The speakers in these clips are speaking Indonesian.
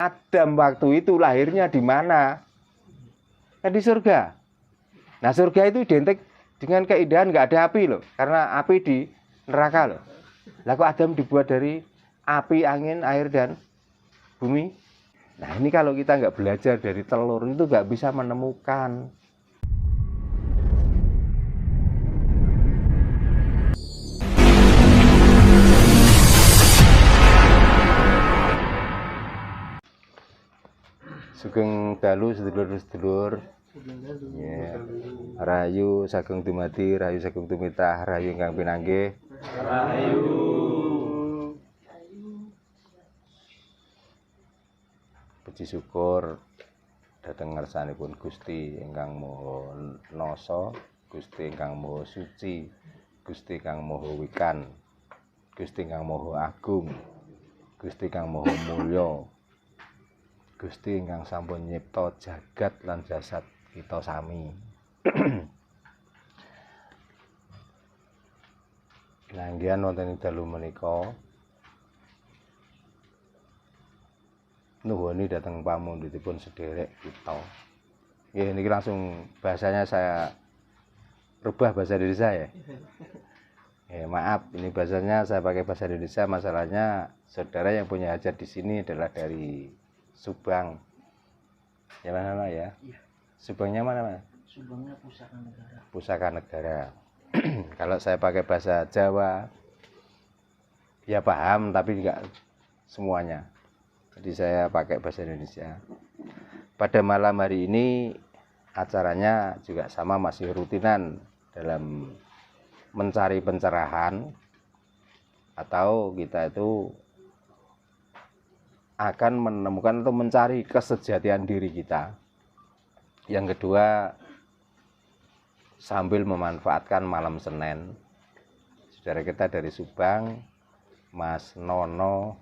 Adam waktu itu lahirnya di mana? Kan di surga. Nah surga itu identik dengan keindahan, nggak ada api loh, karena api di neraka loh. Lah kok Adam dibuat dari api, angin, air dan bumi? Nah ini kalau kita nggak belajar dari telur itu nggak bisa menemukan. Sugeng dalu sedulur-sedulur. Ya. Rahayu sagung dumadi, rahayu sagung tumitah, rahayu ingkang pinanggih. Rahayu. Puji syukur dhateng ngarsanipun Gusti ingkang Maha Nasa, Gusti ingkang Maha Suci, Gusti ingkang Maha Wikan, Gusti ingkang Maha Agung, Gusti ingkang Maha Mulya, Gusti ingkang sampun nyipta jagat lan jasad kita sami. Nanggihan wonten ing dalu menika nuhuni dhateng pamundhutipun sederek kita. Nggih niki langsung bahasanya saya rubah bahasa Indonesia ya. Maaf, ini bahasanya saya pakai bahasa Indonesia, masalahnya saudara yang punya hajat di sini adalah dari Subang. Ya mana ya? Iya. Subangnya mana? Subangnya Pusaka Negara. Pusaka Negara. Kalau saya pakai bahasa Jawa, ya paham, tapi enggak semuanya. Jadi saya pakai bahasa Indonesia. Pada malam hari ini acaranya juga sama, masih rutinan dalam mencari pencerahan, atau kita itu akan menemukan atau mencari kesejatian diri kita. Yang kedua, sambil memanfaatkan malam Senin, saudara kita dari Subang, Mas Nono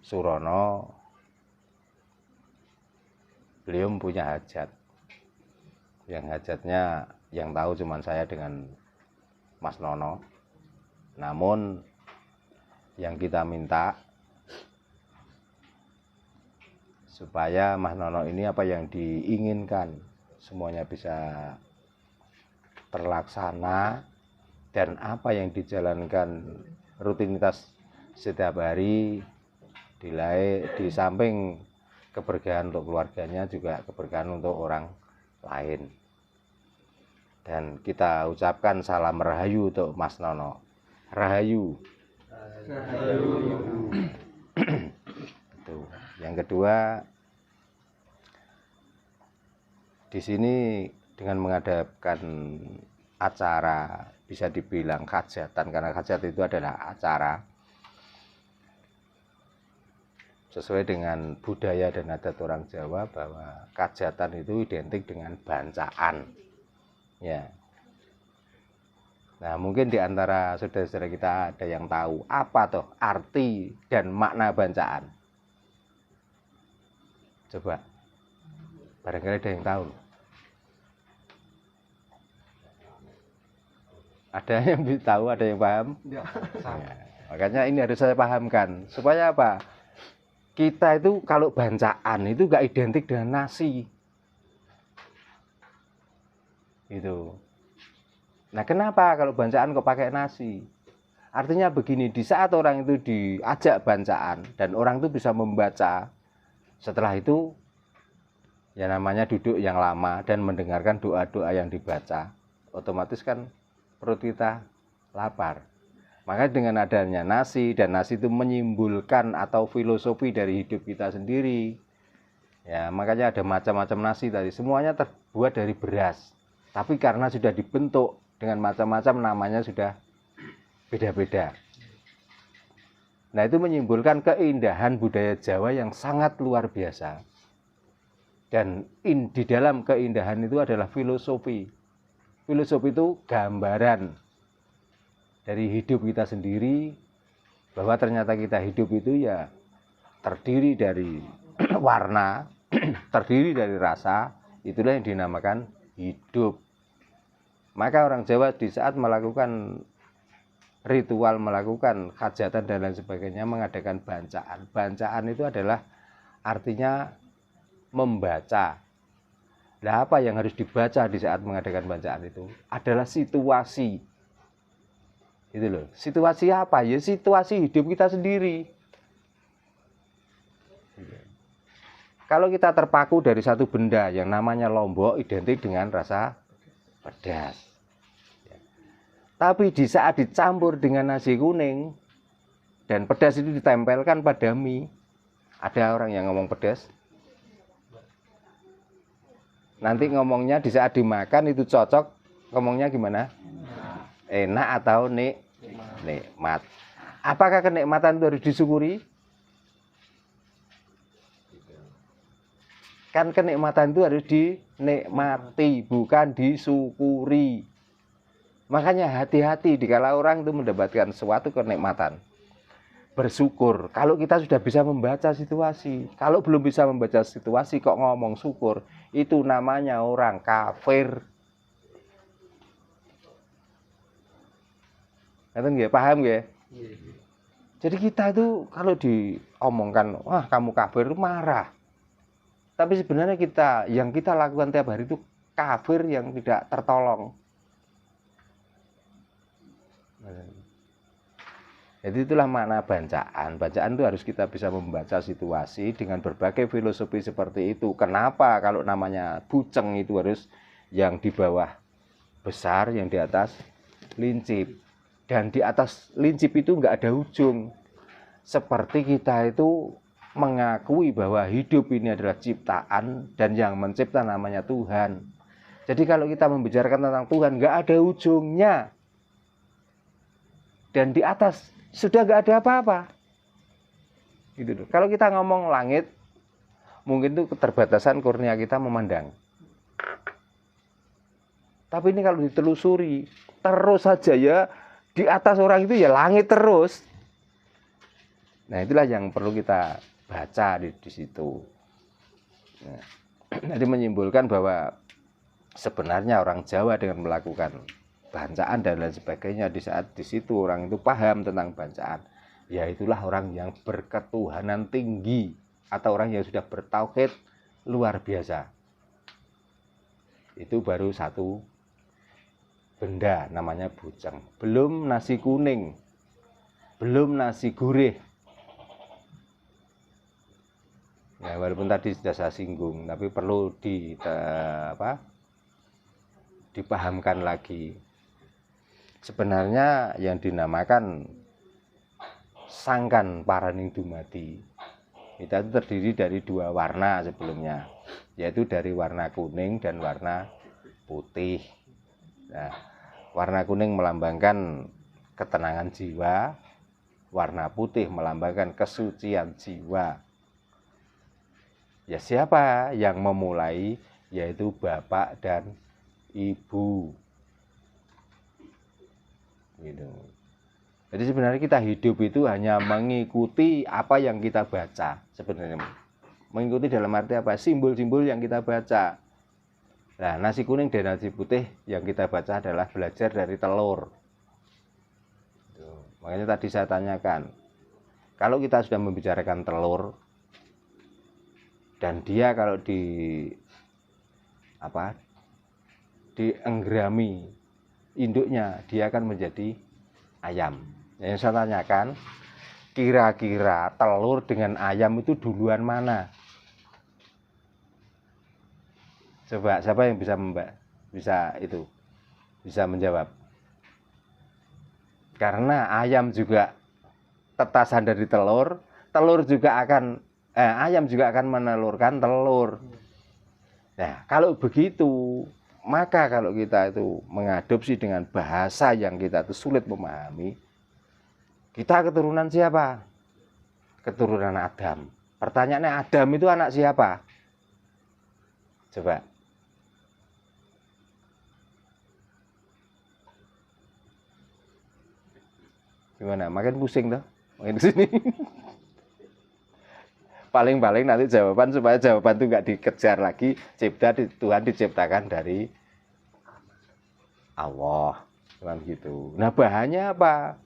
Surono, beliau punya hajat. Yang hajatnya yang tahu cuma saya dengan Mas Nono. Namun yang kita minta supaya Mas Nono ini apa yang diinginkan semuanya bisa terlaksana, dan apa yang dijalankan rutinitas setiap hari di samping keberkahan untuk keluarganya juga keberkahan untuk orang lain. Dan kita ucapkan salam rahayu untuk Mas Nono. Rahayu. Rahayu. Itu. Yang kedua, di sini dengan mengadakan acara, bisa dibilang hajatan, karena hajat itu adalah acara, sesuai dengan budaya dan adat orang Jawa bahwa hajatan itu identik dengan bancaan. Ya. Nah, mungkin di antara saudara-saudara kita ada yang tahu apa toh arti dan makna bancaan. Coba, barangkali ada yang tahu. Ada yang tahu, ada yang paham? Ya. Makanya ini harus saya pahamkan. Supaya apa? Kita itu kalau bancaan itu gak identik dengan nasi. Gitu. Nah, kenapa kalau bancaan kok pakai nasi? Artinya begini, di saat orang itu diajak bancaan dan orang itu bisa membaca, setelah itu ya namanya duduk yang lama dan mendengarkan doa-doa yang dibaca, otomatis kan perut kita lapar. Maka dengan adanya nasi, dan nasi itu menyimbolkan atau filosofi dari hidup kita sendiri. Ya, makanya ada macam-macam nasi tadi. Semuanya terbuat dari beras. Tapi karena sudah dibentuk dengan macam-macam, namanya sudah beda-beda. Nah, itu menyimbolkan keindahan budaya Jawa yang sangat luar biasa. Dan di dalam keindahan itu adalah filosofi. Filosofi itu gambaran dari hidup kita sendiri, bahwa ternyata kita hidup itu ya terdiri dari warna, terdiri dari rasa, itulah yang dinamakan hidup. Maka orang Jawa di saat melakukan ritual, melakukan hajatan dan lain sebagainya, mengadakan bancaan. Bancaan itu adalah artinya membaca. Nah, apa yang harus dibaca di saat mengadakan bacaan itu adalah situasi. Itu loh. Situasi apa? Ya situasi hidup kita sendiri. Kalau kita terpaku dari satu benda yang namanya lombok identik dengan rasa pedas. Tapi di saat dicampur dengan nasi kuning dan pedas itu ditempelkan pada mie, ada orang yang ngomong pedas. Nanti ngomongnya di saat dimakan itu cocok, ngomongnya gimana? Enak atau nikmat. Apakah kenikmatan itu harus disyukuri? Kan kenikmatan itu harus dinikmati, bukan disyukuri. Makanya hati-hati dikala orang itu mendapatkan suatu kenikmatan. Bersyukur. Kalau kita sudah bisa membaca situasi, kalau belum bisa membaca situasi kok ngomong syukur, itu namanya orang kafir. Ngerti nggih? Paham nggih? Jadi kita itu kalau diomongkan, wah kamu kafir, marah. Tapi sebenarnya yang kita lakukan tiap hari itu kafir yang tidak tertolong. Jadi itulah makna bacaan. Bacaan itu harus kita bisa membaca situasi dengan berbagai filosofi seperti itu. Kenapa kalau namanya buceng itu harus yang di bawah besar, yang di atas lincip. Dan di atas lincip itu enggak ada ujung. Seperti kita itu mengakui bahwa hidup ini adalah ciptaan dan yang mencipta namanya Tuhan. Jadi kalau kita membicarakan tentang Tuhan enggak ada ujungnya. Dan di atas sudah nggak ada apa-apa. Gitu. Kalau kita ngomong langit, mungkin itu keterbatasan kurnia kita memandang. Tapi ini kalau ditelusuri, terus saja ya, di atas orang itu ya langit terus. Nah itulah yang perlu kita baca di situ. Nah, jadi menyimpulkan bahwa sebenarnya orang Jawa dengan melakukan bacaan dan lain sebagainya, di saat di situ orang itu paham tentang bacaan, ya itulah orang yang berketuhanan tinggi atau orang yang sudah bertauhid luar biasa. Itu baru satu benda namanya buceng. Belum nasi kuning, belum nasi gurih. Ya, walaupun tadi sudah saya singgung, tapi perlu dipahamkan lagi. Sebenarnya yang dinamakan sangkan paraning dumadi itu terdiri dari dua warna sebelumnya, yaitu dari warna kuning dan warna putih. Nah, warna kuning melambangkan ketenangan jiwa, warna putih melambangkan kesucian jiwa. Ya siapa yang memulai? Yaitu bapak dan ibu. Gitu. Jadi sebenarnya kita hidup itu hanya mengikuti apa yang kita baca. Sebenarnya mengikuti dalam arti apa? Simbol-simbol yang kita baca. Nah, nasi kuning dan nasi putih yang kita baca adalah belajar dari telur. Makanya tadi saya tanyakan, kalau kita sudah membicarakan telur dan dia kalau dienggerami induknya, dia akan menjadi ayam. Yang saya tanyakan, kira-kira telur dengan ayam itu duluan mana? Coba siapa yang bisa menjawab? Karena ayam juga tetasan dari telur, ayam juga akan menelurkan telur. Nah, kalau begitu, maka kalau kita itu mengadopsi dengan bahasa yang kita itu sulit memahami, kita keturunan siapa? Keturunan Adam. Pertanyaannya, Adam itu anak siapa? Coba. Gimana? Makin pusing toh? Makin sini. Paling-paling nanti jawaban, supaya jawaban itu nggak dikejar lagi, Tuhan diciptakan dari Allah, kan gitu. Nah, bahannya apa?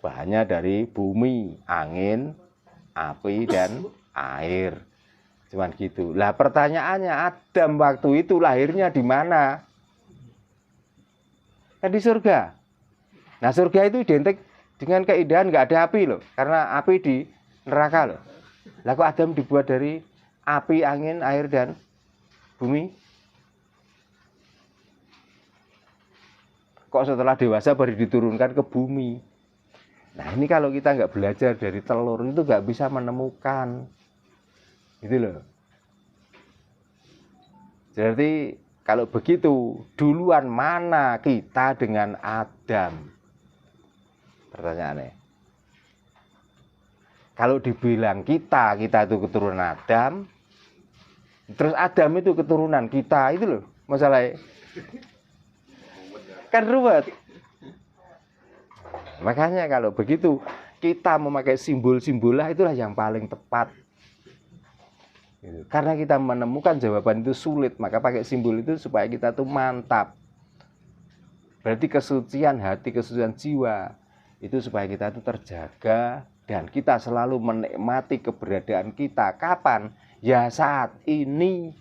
Bahannya dari bumi, angin, api, dan air. Cuman gitu. Lah pertanyaannya, Adam waktu itu lahirnya di mana? Kan di surga. Nah surga itu identik dengan keindahan, nggak ada api loh. Karena api di neraka loh. Lah kok Adam dibuat dari api, angin, air, dan bumi? Kok setelah dewasa baru diturunkan ke bumi? Nah ini kalau kita nggak belajar dari telur itu nggak bisa menemukan. Gitu loh. Jadi kalau begitu, duluan mana kita dengan Adam? Pertanyaannya. Kalau dibilang kita itu keturunan Adam, terus Adam itu keturunan kita, itu loh masalahnya. Kan ruwet. Makanya kalau begitu, kita memakai simbol-simbol lah, itulah yang paling tepat. Karena kita menemukan jawaban itu sulit, maka pakai simbol itu supaya kita tuh mantap. Berarti kesucian hati, kesucian jiwa itu supaya kita itu terjaga dan kita selalu menikmati keberadaan kita. Kapan? Ya saat ini.